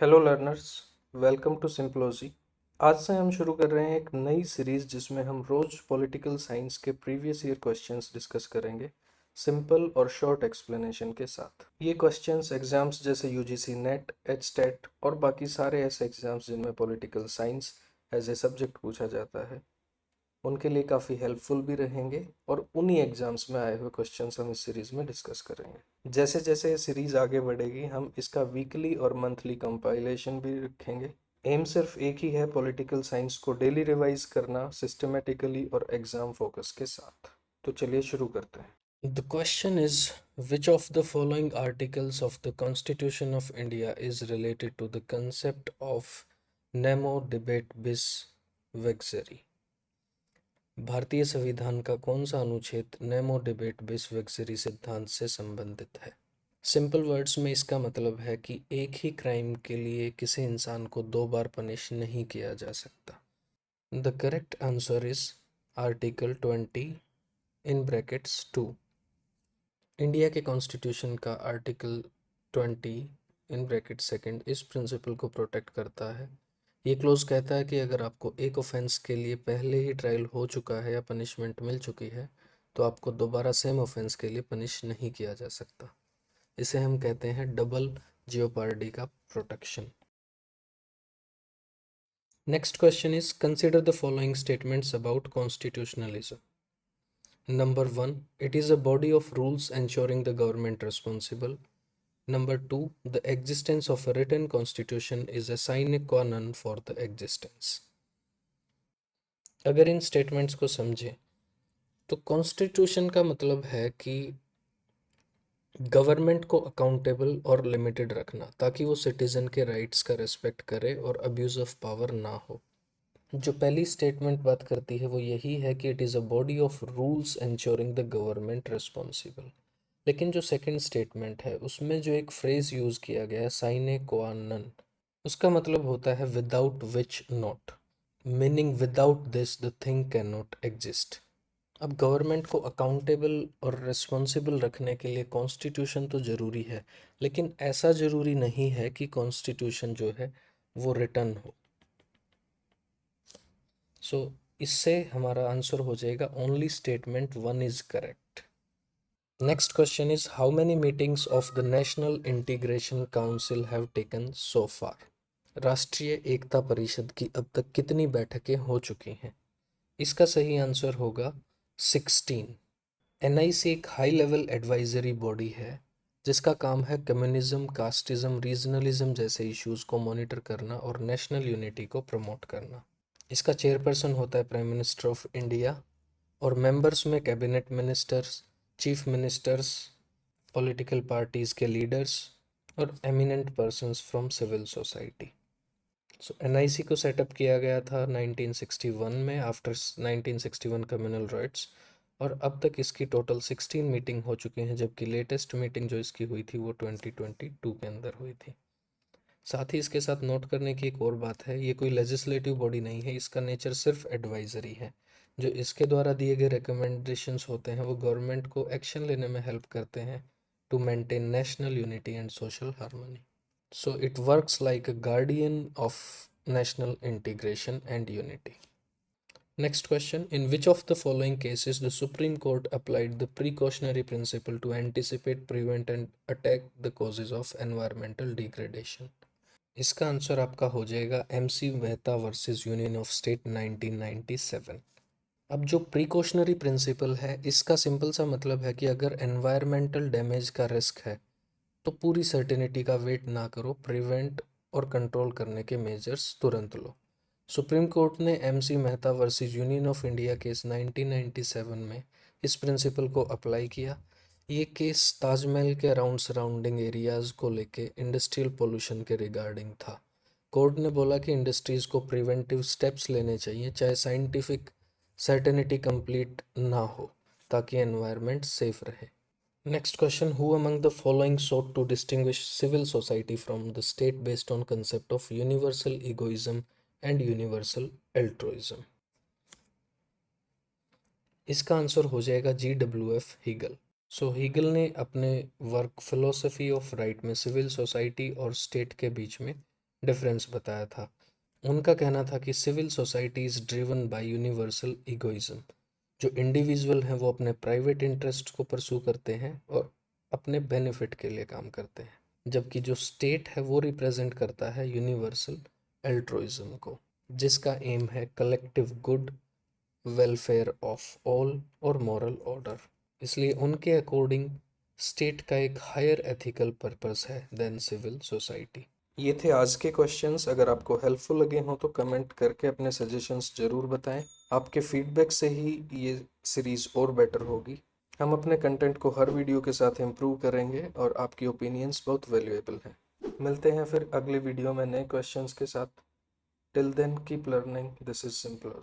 Hello learners, welcome to Simplogy. आज से हम शुरू कर रहे हैं एक नई सीरीज जिसमें हम रोज पॉलिटिकल साइंस के प्रीवियस ईयर क्वेश्चंस डिस्कस करेंगे, सिंपल और शॉर्ट एक्सप्लेनेशन के साथ। ये क्वेश्चंस एग्जाम्स जैसे यूजीसी नेट, एचटेट और बाकी सारे ऐसे एग्जाम्स जिनमें political science as a subject पूछा जाता है उनके लिए काफ़ी हेल्पफुल भी रहेंगे और उन्हीं एग्जाम्स में आए हुए क्वेश्चंस हम इस सीरीज में डिस्कस करेंगे। जैसे जैसे ये सीरीज आगे बढ़ेगी हम इसका वीकली और मंथली कंपाइलेशन भी रखेंगे। एम सिर्फ एक ही है, पॉलिटिकल साइंस को डेली रिवाइज करना सिस्टमेटिकली और एग्जाम फोकस के साथ। तो चलिए शुरू करते हैं। The question is which of the following articles of the constitution of India is related to the concept of nemo debet bis vexari. भारतीय संविधान का कौन सा अनुच्छेद नेमो डिबेट बिस वेक्सरी सिद्धांत से संबंधित है? सिंपल वर्ड्स में इसका मतलब है कि एक ही क्राइम के लिए किसी इंसान को दो बार पनिश नहीं किया जा सकता। The correct answer is article 20 in brackets 2। India के कॉन्स्टिट्यूशन का आर्टिकल 20 इन ब्रैकेट सेकंड इस प्रिंसिपल को प्रोटेक्ट करता है। ये क्लोज कहता है कि अगर आपको एक ऑफेंस के लिए पहले ही ट्रायल हो चुका है या पनिशमेंट मिल चुकी है तो आपको दोबारा सेम ऑफेंस के लिए पनिश नहीं किया जा सकता। इसे हम कहते हैं डबल जियोपार्डी का protection. Next question is consider the following statements about constitutionalism. Number 1, it is a body of rules ensuring the government responsible. Number 2, the existence of a written constitution is a sine qua non for the existence. अगर इन statements को समझें तो constitution का मतलब है कि government को accountable और लिमिटेड रखना ताकि वो सिटीजन के राइट्स का रिस्पेक्ट करे और अब्यूज ऑफ पावर ना हो। जो पहली स्टेटमेंट बात करती है वो यही है कि it is a body of rules ensuring the government responsible. लेकिन जो सेकंड स्टेटमेंट है उसमें जो एक फ्रेज यूज़ किया गया है साइने क्वा नन, उसका मतलब होता है without which not, meaning without this the thing can not exist. अब गवर्नमेंट को अकाउंटेबल और रिस्पॉन्सिबल रखने के लिए कॉन्स्टिट्यूशन तो ज़रूरी है, लेकिन ऐसा ज़रूरी नहीं है कि कॉन्स्टिट्यूशन जो है वो रिटन हो। सो इससे हमारा आंसर हो जाएगा only statement 1 is correct. Next question is how many meetings of the national integration council have taken so far. राष्ट्रीय एकता परिषद की अब तक कितनी बैठकें हो चुकी हैं? इसका सही आंसर होगा 16। एनआईसी एक हाई लेवल एडवाइजरी बॉडी है जिसका काम है कम्युनिज्म, कास्टिज्म, रीजनलिज्म जैसे इश्यूज को मॉनिटर करना और नेशनल यूनिटी को प्रमोट करना। इसका चेयरपर्सन होता है प्राइम मिनिस्टर ऑफ इंडिया और मेंबर्स में cabinet ministers, chief ministers, political parties के लीडर्स और eminent persons from civil society. So NIC को सेटअप किया गया था 1961 में आफ्टर 1961 कम्युनल राइट्स और अब तक इसकी टोटल 16 मीटिंग हो चुकी हैं, जबकि लेटेस्ट मीटिंग जो इसकी हुई थी वो 2022 के अंदर हुई थी। साथ ही इसके साथ नोट करने की एक और बात है, ये कोई लेजिस्लेटिव बॉडी नहीं है, इसका नेचर सिर्फ एडवाइजरी है। जो इसके द्वारा दिए गए रिकमेंडेशंस होते हैं वो गवर्नमेंट को एक्शन लेने में हेल्प करते हैं to maintain national unity and social harmony. So it works like a guardian of national integration and unity. Next question, in which of the following cases the Supreme Court applied the precautionary principle to anticipate, prevent and attack the causes of environmental degradation? इसका answer आपका हो जाएगा MC Mehta versus union of state 1997। अब जो precautionary principal है इसका simple सा मतलब है कि अगर एनवायरमेंटल डैमेज का रिस्क है तो पूरी सर्टेनिटी का वेट ना करो, प्रिवेंट और कंट्रोल करने के मेजर्स तुरंत लो। सुप्रीम कोर्ट ने MC Mehta versus union of India case 1997 में इस प्रिंसिपल को अप्लाई किया। ये केस ताजमहल के अराउंड सराउंडिंग एरियाज को लेके इंडस्ट्रियल पोल्यूशन के रिगार्डिंग था। कोर्ट ने बोला कि इंडस्ट्रीज को प्रिवेंटिव स्टेप्स लेने चाहिए चाहे साइंटिफिक सर्टेनिटी कंप्लीट ना हो, ताकि एनवायरनमेंट सेफ रहे। Next question, who among the following sought to distinguish civil society from the state based on concept of universal egoism and universal altruism? इसका answer हो जाएगा GWF हीगल। सो Hegel ने अपने work philosophy of right में civil society और state के बीच में difference बताया था। उनका कहना था कि civil society is driven by universal egoism. जो इंडिविजुअल हैं वो अपने प्राइवेट इंटरेस्ट को परसू करते हैं और अपने बेनिफिट के लिए काम करते हैं, जबकि जो स्टेट है वो रिप्रेजेंट करता है यूनिवर्सल एल्ट्रुइज्म को, जिसका एम है collective good, welfare of all और मॉरल ऑर्डर। इसलिए उनके अकॉर्डिंग स्टेट का एक हायर एथिकल पर्पस है देन सिविल सोसाइटी। ये थे आज के क्वेश्चंस। अगर आपको हेल्पफुल लगे हों तो कमेंट करके अपने सजेशंस ज़रूर बताएं। आपके फीडबैक से ही ये सीरीज़ और बेटर होगी। हम अपने कंटेंट को हर वीडियो के साथ इम्प्रूव करेंगे और आपकी ओपिनियंस बहुत वैल्यूएबल हैं। मिलते हैं फिर अगले वीडियो में नए क्वेश्चंस के साथ। Till then keep learning, this is simple.